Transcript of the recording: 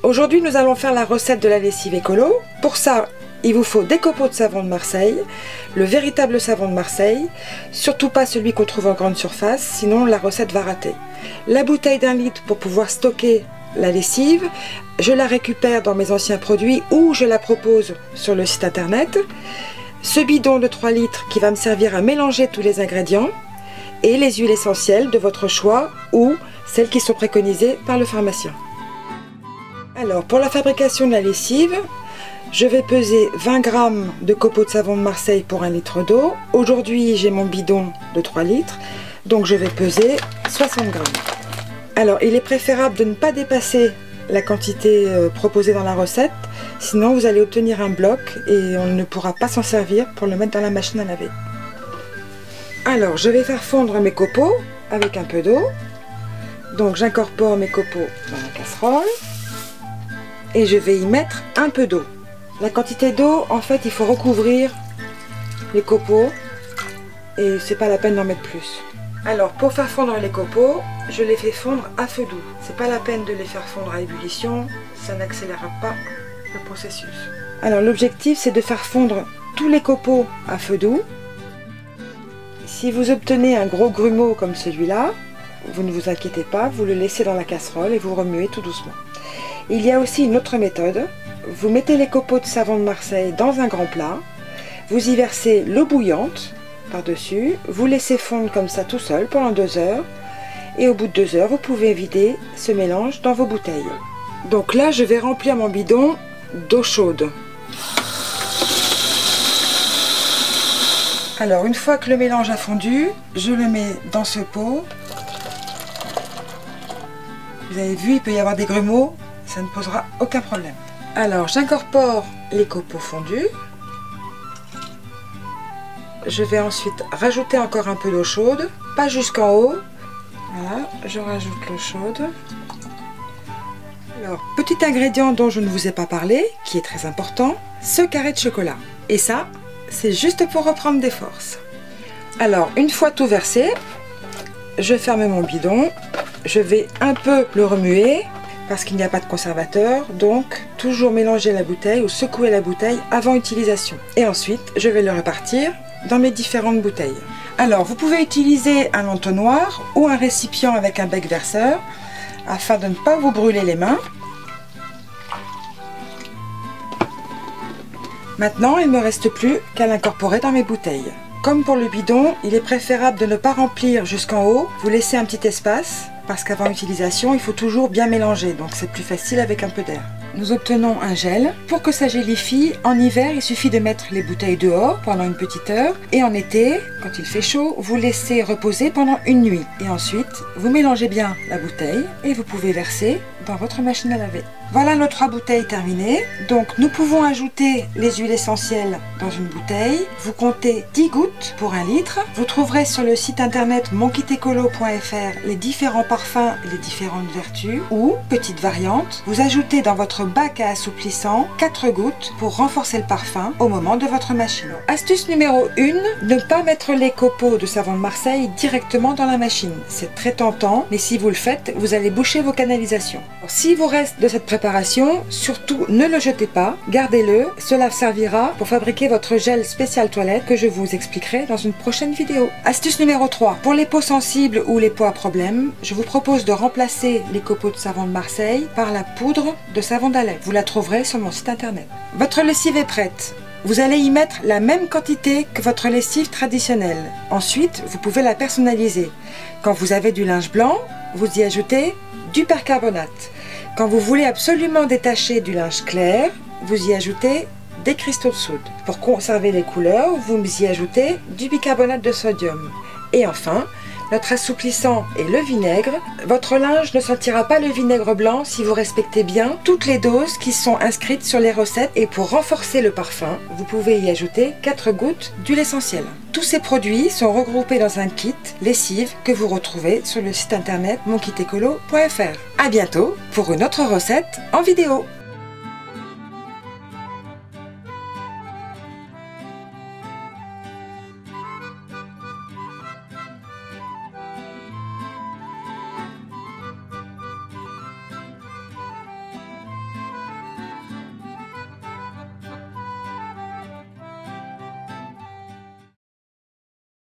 Aujourd'hui nous allons faire la recette de la lessive écolo. Pour ça, il vous faut des copeaux de savon de Marseille, le véritable savon de Marseille, surtout pas celui qu'on trouve en grande surface, sinon la recette va rater. La bouteille d'1 litre pour pouvoir stocker la lessive, je la récupère dans mes anciens produits ou je la propose sur le site internet. Ce bidon de 3 litres qui va me servir à mélanger tous les ingrédients et les huiles essentielles de votre choix ou celles qui sont préconisées par le pharmacien. Alors pour la fabrication de la lessive, je vais peser 20 g de copeaux de savon de Marseille pour 1 litre d'eau. Aujourd'hui j'ai mon bidon de 3 litres, donc je vais peser 60 g. Alors il est préférable de ne pas dépasser la quantité proposée dans la recette, sinon vous allez obtenir un bloc et on ne pourra pas s'en servir pour le mettre dans la machine à laver. Alors je vais faire fondre mes copeaux avec un peu d'eau. Donc j'incorpore mes copeaux dans la casserole et je vais y mettre un peu d'eau. La quantité d'eau, en fait, il faut recouvrir les copeaux et c'est pas la peine d'en mettre plus. Alors pour faire fondre les copeaux, je les fais fondre à feu doux. C'est pas la peine de les faire fondre à ébullition, ça n'accélérera pas le processus. Alors l'objectif c'est de faire fondre tous les copeaux à feu doux. Si vous obtenez un gros grumeau comme celui-là, vous ne vous inquiétez pas, vous le laissez dans la casserole et vous remuez tout doucement. Il y a aussi une autre méthode. Vous mettez les copeaux de savon de Marseille dans un grand plat, vous y versez l'eau bouillante par-dessus, vous laissez fondre comme ça tout seul pendant 2 heures et au bout de 2 heures, vous pouvez vider ce mélange dans vos bouteilles. Donc là, je vais remplir mon bidon d'eau chaude. Alors une fois que le mélange a fondu, je le mets dans ce pot. Vous avez vu, il peut y avoir des grumeaux, ça ne posera aucun problème. Alors j'incorpore les copeaux fondus. Je vais ensuite rajouter encore un peu d'eau chaude, pas jusqu'en haut. Voilà, je rajoute l'eau chaude. Alors, petit ingrédient dont je ne vous ai pas parlé, qui est très important, ce carré de chocolat. Et ça, c'est juste pour reprendre des forces. Alors, une fois tout versé, je ferme mon bidon. Je vais un peu le remuer parce qu'il n'y a pas de conservateur, donc toujours mélanger la bouteille ou secouer la bouteille avant utilisation. Et ensuite, je vais le répartir dans mes différentes bouteilles. Alors, vous pouvez utiliser un entonnoir ou un récipient avec un bec verseur afin de ne pas vous brûler les mains. Maintenant, il ne me reste plus qu'à l'incorporer dans mes bouteilles. Comme pour le bidon, il est préférable de ne pas remplir jusqu'en haut, vous laissez un petit espace parce qu'avant utilisation, il faut toujours bien mélanger, donc c'est plus facile avec un peu d'air. Nous obtenons un gel. Pour que ça gélifie, en hiver, il suffit de mettre les bouteilles dehors pendant une petite heure. Et en été, quand il fait chaud, vous laissez reposer pendant une nuit. Et ensuite, vous mélangez bien la bouteille et vous pouvez verser dans votre machine à laver. Voilà nos 3 bouteilles terminées. Donc nous pouvons ajouter les huiles essentielles dans une bouteille. Vous comptez 10 gouttes pour 1 litre. Vous trouverez sur le site internet monkitecolo.fr les différents parfums et les différentes vertus. Ou, petite variante, vous ajoutez dans votre bac à assouplissant 4 gouttes pour renforcer le parfum au moment de votre machine. Astuce numéro 1, ne pas mettre les copeaux de savon de Marseille directement dans la machine. C'est très tentant, mais si vous le faites, vous allez boucher vos canalisations. Alors, si vous reste de cette préparation, surtout ne le jetez pas, gardez-le, cela servira pour fabriquer votre gel spécial toilette que je vous expliquerai dans une prochaine vidéo. Astuce numéro 3, pour les peaux sensibles ou les peaux à problème, je vous propose de remplacer les copeaux de savon de Marseille par la poudre de savon d'Alep. Vous la trouverez sur mon site internet. Votre lessive est prête. Vous allez y mettre la même quantité que votre lessive traditionnelle. Ensuite, vous pouvez la personnaliser. Quand vous avez du linge blanc, vous y ajoutez du percarbonate. Quand vous voulez absolument détacher du linge clair, vous y ajoutez des cristaux de soude. Pour conserver les couleurs, vous y ajoutez du bicarbonate de sodium. Et enfin, notre assouplissant est le vinaigre. Votre linge ne sentira pas le vinaigre blanc si vous respectez bien toutes les doses qui sont inscrites sur les recettes. Et pour renforcer le parfum, vous pouvez y ajouter 4 gouttes d'huile essentielle. Tous ces produits sont regroupés dans un kit lessive que vous retrouvez sur le site internet monkitecolo.fr. À bientôt pour une autre recette en vidéo.